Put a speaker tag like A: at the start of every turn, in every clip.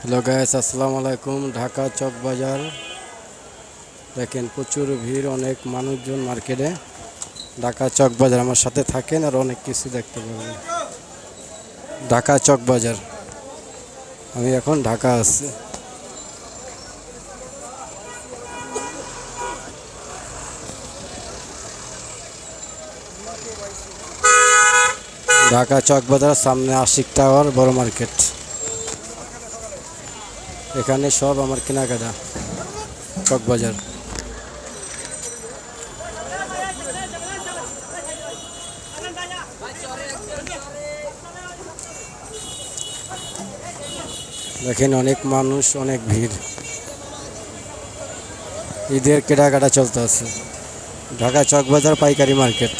A: Hello guys, আসসালামু আলাইকুম। ঢাকা চক বাজার দেখেন, প্রচুর ভিড়, অনেক মানুষজন মার্কেটে। ঢাকা চক বাজার আমার সাথে থাকেন আর অনেক কিছু দেখতে পাবেন। ঢাকা চক বাজার, আমি এখন ঢাকা আছি। ঢাকা চক বাজার সামনে আশিক টাওয়ার বড় মার্কেট। এখানে সব আমার কেনাকাটা। চক বাজার দেখেন, অনেক মানুষ, অনেক ভিড়। ঈদের কেনাকাটা চলতে আছে। ঢাকা চক বাজার পাইকারি মার্কেট।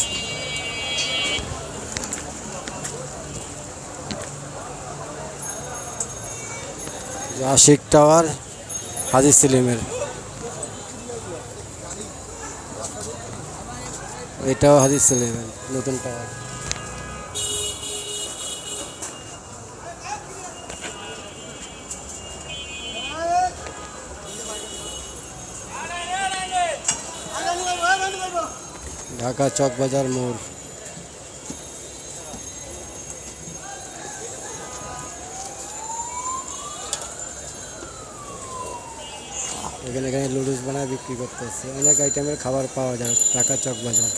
A: আশিক টাওয়ার হাজি সেলিমের, এটাও হাজি সেলিমের নতুন টাওয়ার। ঢাকা চক বাজার মোড়। এখানে লুডুস বানায় বিক্রি করতেছে। অনেক আইটেমের খাবার পাওয়া যায় ঢাকা চক বাজার।